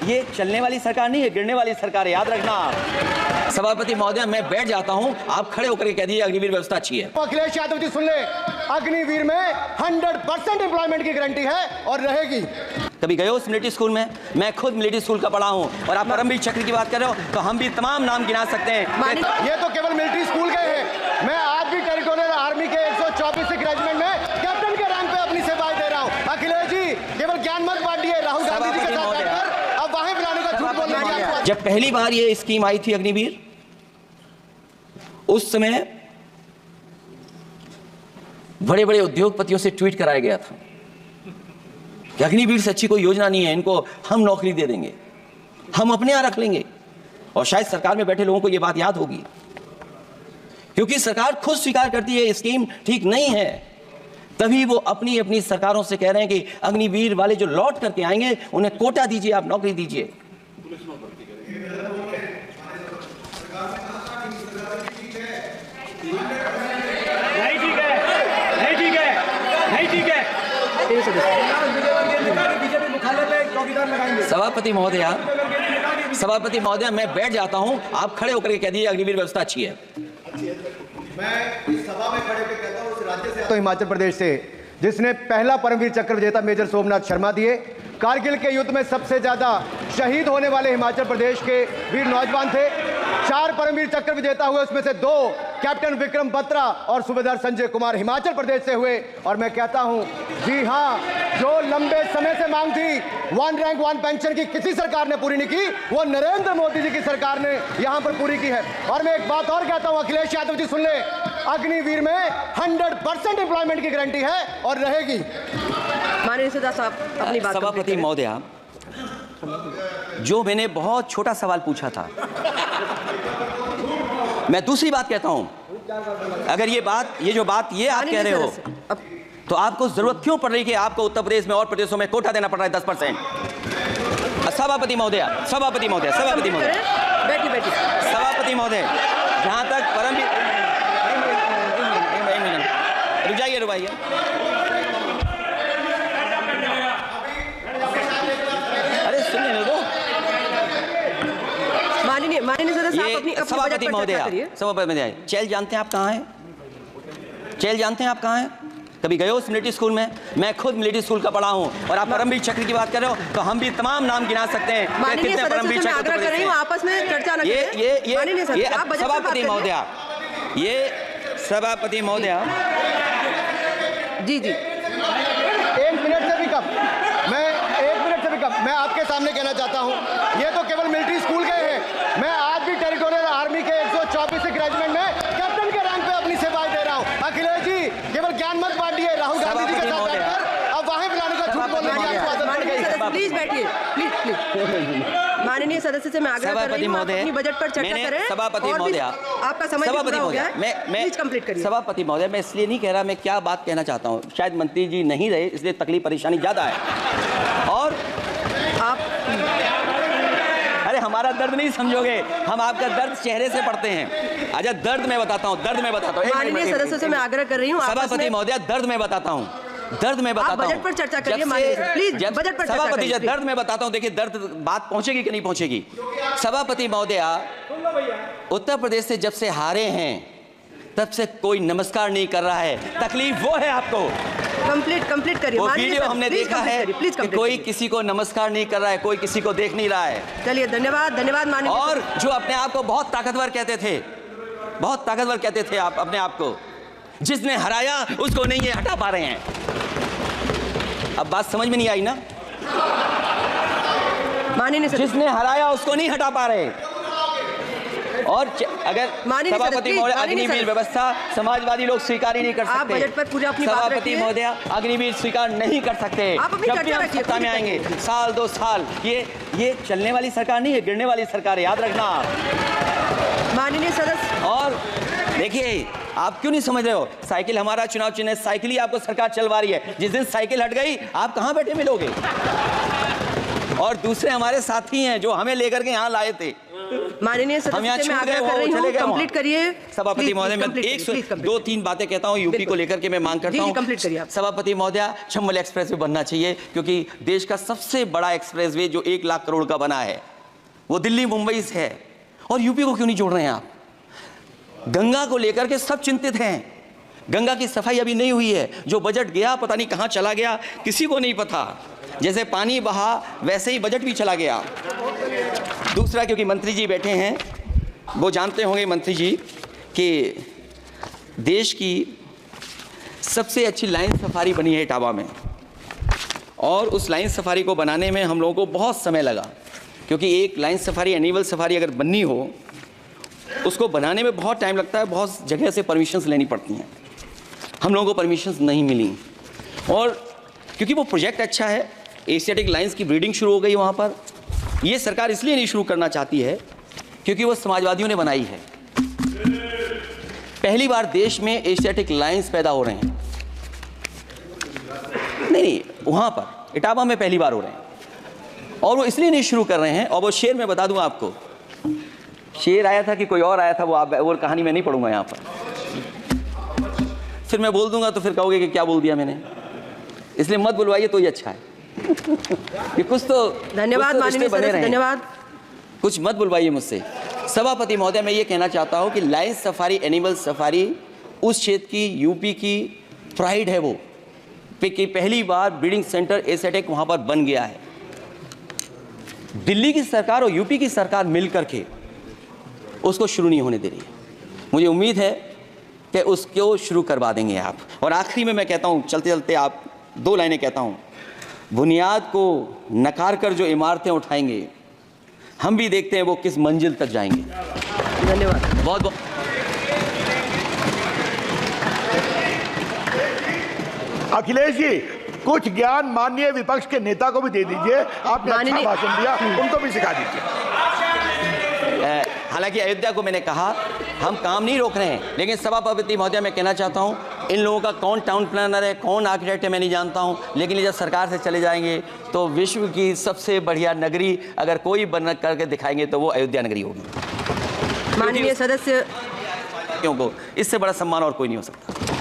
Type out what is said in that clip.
ये चलने वाली सरकार नहीं है, गिरने वाली सरकार है, याद रखना। सभापति महोदय, मैं बैठ जाता हूं, आप खड़े होकर कह दीजिए अग्निवीर व्यवस्था अच्छी है। अखिलेश यादव जी सुन ले, अग्निवीर में 100% एम्प्लॉयमेंट की गारंटी है और रहेगी। कभी गए हो उस मिलिट्री स्कूल में? मैं खुद मिलिट्री स्कूल का पढ़ा हूं, और आप परमवीर चक्र की बात कर रहे हो तो हम भी तमाम नाम गिना सकते हैं। ये तो केवल मिलिट्री स्कूल गए हैं, मैं आज भी टेरिटोरियल आर्मी के 124 रेजिमेंट में कैप्टन के रैंक पे अपनी सेवाएं दे रहा हूं। अखिलेश जी केवल ज्ञान मत बांटिए, राहुल गांधी जी के साथ बैठकर अब वहीं बुलाने का झूठ बोलने की। जब पहली बार ये स्कीम आई थी अग्निवीर, उस समय बड़े बड़े उद्योगपतियों से ट्वीट कराया गया था कि अग्निवीर से अच्छी कोई योजना नहीं है, इनको हम नौकरी दे देंगे, हम अपने यहां रख लेंगे। और शायद सरकार में बैठे लोगों को यह बात याद होगी, क्योंकि सरकार खुद स्वीकार करती है स्कीम ठीक नहीं है, तभी वो अपनी अपनी सरकारों से कह रहे हैं कि अग्निवीर वाले जो लौट करके आएंगे उन्हें कोटा दीजिए, आप नौकरी दीजिए। सभापति महोदय, मैं बैठ जाता हूं, आप खड़े होकर कह दीजिए अग्निवीर व्यवस्था अच्छी है। मैं इस सभा में खड़े होकर कहता हूं, उस राज्य से तो हिमाचल प्रदेश से जिसने पहला परमवीर चक्र विजेता मेजर सोमनाथ शर्मा दिए। कारगिल के युद्ध में सबसे ज्यादा शहीद होने वाले हिमाचल प्रदेश के वीर नौजवान थे। 4 परमवीर चक्र विजेता हुए, उसमें से 2 कैप्टन विक्रम बत्रा और सूबेदार संजय कुमार हिमाचल प्रदेश से हुए। और मैं कहता हूं, जी हां, जो लंबे समय से मांग थी 1 रैंक 1 पेंशन की किसी सरकार ने पूरी नहीं की, वो नरेंद्र मोदी जी की सरकार ने यहां पर पूरी की है। और मैं एक बात और कहता हूं, अखिलेश यादव जी सुन ले, अग्निवीर में 100% एम्प्लॉयमेंट की गारंटी है और रहेगी। माननीय सदा साहब अपनी बात। सभापति महोदय, जो मैंने बहुत छोटा सवाल पूछा था, मैं दूसरी बात कहता हूं, अगर ये जो बात आप कह रहे हो, तो आपको जरूरत क्यों पड़ रही कि आपको उत्तर प्रदेश में और प्रदेशों में कोटा देना पड़ रहा है 10%? सभापति महोदय, सभापति महोदय, सभापति महोदय, सभापति महोदय, जहां तक परमवीर, रुक जाइए, अरे सुनिए ना, माननीय सदस्य साहब अपनी सभापति महोदय, सभापति महोदय, चेल जानते हैं आप कहाँ हैं? चेल जानते हैं आप कहाँ हैं? कभी गए हो उस मिलिट्री स्कूल में? मैं खुद मिलिट्री स्कूल का पढ़ा हूं, और आप परमवीर चक्र की बात कर रहे हो तो हम भी तमाम नाम गिना सकते हैं। माननीय सदस्य से मैं आग्रह कर रही हूं, आपस में चर्चा न करें। सभापति महोदय, ये सभापति महोदय, जी 1 मिनट से भी कम, मैं आपके सामने कहना चाहता हूं, ये तो केवल मिलिट्री स्कूल गए हैं, मैं आज भी टेरिटोरियल आर्मी के 124 रेजिमेंट में कैप्टन के रैंक पे अपनी सेवाएं दे रहा हूं। अखिलेश जी केवल ज्ञान मत बांटिए, राहुल गांधी जी के साथ बैठकर अब वहीं बुलाने का झूठ बोलने की आपको आदत पड़ गई। प्लीज बैठिए, प्लीज। माननीय सदस्य से मैं आग्रह कर रही हूं, आप अपनी बजट पर चर्चा करें। सभापति महोदय, आपका समय पूरा हो गया है, प्लीज कंप्लीट करिए। सभापति महोदय, मैं इसलिए नहीं कह रहा, मैं क्या बात कहना चाहता हूं, शायद मंत्री जी नहीं रहे इसलिए तकलीफ परेशानी ज्यादा है। और आप, अरे हमारा दर्द नहीं समझोगे, हम आपका दर्द चेहरे से पढ़ते हैं। अच्छा, दर्द मैं बताता हूँ। माननीय सदस्य से मैं आग्रह कर रही हूँ, सभापति महोदय, दर्द मैं बताता हूँ। बजट पर चर्चा करिए, प्लीज बजट पर चर्चा करिए। दर्द मैं बताता हूँ, देखिए दर्द बात पहुंचेगी कि नहीं पहुंचेगी। सभापति महोदय, उत्तर प्रदेश से जब से हारे हैं तब से कोई नमस्कार नहीं कर रहा है, तकलीफ वो है आपको। कंप्लीट करिए। वो वीडियो हमने देखा है कि कोई किसी को नमस्कार नहीं कर रहा है, कोई किसी को देख नहीं रहा है। चलिए, धन्यवाद माननीय। और जो अपने आप को बहुत ताकतवर कहते थे, आप अपने आप को, जिसने हराया उसको नहीं ये हटा पा रहे हैं। अब बात समझ में नहीं आई ना? माननीय जिसने हराया उसको नहीं हटा पा रहे। और अगर सभापति महोदय, अग्निवीर व्यवस्था समाजवादी लोग स्वीकार ही नहीं कर सकते। आप बजट पर पूरा अपनी बात रखिए। सभापति महोदय, अग्निवीर स्वीकार नहीं कर सकते। जब भी हम सत्ता में आएंगे, साल 2 साल, ये चलने वाली सरकार नहीं है, गिरने वाली सरकार है, याद रखना। माननीय सदस्य, और देखिए, आप क्यों नहीं समझ रहे हो? साइकिल हमारा चुनाव चिन्ह है, साइकिल ही आपको सरकार चलवा रही है। जिस दिन साइकिल हट गई, आप कहां बैठे मिलोगे? और दूसरे हमारे साथी हैं जो हमें लेकर के यहाँ लाए थे। माननीय हम यहाँ सदस्य से मैं छूट गए, आग्रह कर वो रही चले हूँ, गए वहाँ। कंप्लीट करिए। सभापति महोदय, मैं एक दो तीन बातें कहता हूँ यूपी को लेकर के मैं मांग करता हूँ। कंप्लीट करिए आप। सभापति महोदय, चंबल एक्सप्रेसवे बनना चाहिए, क्योंकि देश का सबसे बड़ा एक्सप्रेसवे जो 1 लाख करोड़ का बना है वो दिल्ली मुंबई से है, और यूपी को क्यों नहीं जोड़ रहे हैं आप? गंगा को लेकर के सब चिंतित हैं। गंगा की सफाई अभी नहीं हुई है। जो बजट गया पता नहीं कहाँ चला गया, किसी को नहीं पता। जैसे पानी बहा वैसे ही बजट भी चला गया। दूसरा, क्योंकि मंत्री जी बैठे हैं, वो जानते होंगे मंत्री जी कि देश की सबसे अच्छी लाइन सफारी बनी है इटावा में, और उस लाइन सफारी को बनाने में हम लोगों को बहुत समय लगा, क्योंकि एक लाइन सफारी, एनिमल सफारी अगर बननी हो उसको बनाने में बहुत टाइम लगता है, बहुत जगह से परमिशंस लेनी पड़ती हैं। हम लोगों को परमिशंस नहीं मिली, और क्योंकि वो प्रोजेक्ट अच्छा है, एशियाटिक लाइन्स की ब्रीडिंग शुरू हो गई वहाँ पर। ये सरकार इसलिए नहीं शुरू करना चाहती है क्योंकि वो समाजवादियों ने बनाई है। पहली बार देश में एशियाटिक लाइन्स पैदा हो रहे हैं। नहीं, वहाँ पर इटावा में पहली बार हो रहे हैं, और वो इसलिए नहीं शुरू कर रहे हैं। और वो शेर मैं बता दूंगा आपको, शेर आया था कि कोई और आया था, वो कहानी मैं नहीं पढ़ूंगा यहाँ पर, फिर मैं बोल दूंगा तो फिर कहोगे कि क्या बोल दिया मैंने, इसलिए मत बुलवाइए तो ही अच्छा है। कि कुछ तो धन्यवाद माननीय सदस्य, धन्यवाद। कुछ मत बुलवाइए मुझसे। सभापति महोदय, मैं ये कहना चाहता हूँ कि लाइन सफारी, एनिमल सफारी उस क्षेत्र की, यूपी की प्राइड है वो, कि पहली बार ब्रीडिंग सेंटर एशियाटिक वहाँ पर बन गया है। दिल्ली की सरकार और यूपी की सरकार मिल करके उसको शुरू नहीं होने दे रही है। मुझे उम्मीद है कि उसको शुरू करवा देंगे आप। और आखिरी में मैं कहता हूँ, चलते चलते आप 2 लाइनें कहता हूँ। बुनियाद को नकार कर जो इमारतें उठाएंगे, हम भी देखते हैं वो किस मंजिल तक जाएंगे। धन्यवाद। बहुत बहुत अखिलेश जी, कुछ ज्ञान माननीय विपक्ष के नेता को भी दे दीजिए। आपने अच्छा भाषण दिया, उनको भी सिखा दीजिए। हालांकि अयोध्या को मैंने कहा हम काम नहीं रोक रहे हैं, लेकिन सभापति महोदय मैं कहना चाहता हूं, इन लोगों का कौन टाउन प्लानर है, कौन आर्किटेक्ट है, मैं नहीं जानता हूं, लेकिन जब सरकार से चले जाएंगे तो विश्व की सबसे बढ़िया नगरी अगर कोई बन करके दिखाएंगे तो वो अयोध्या नगरी होगी। माननीय सदस्य, क्योंकि इससे बड़ा सम्मान और कोई नहीं हो सकता।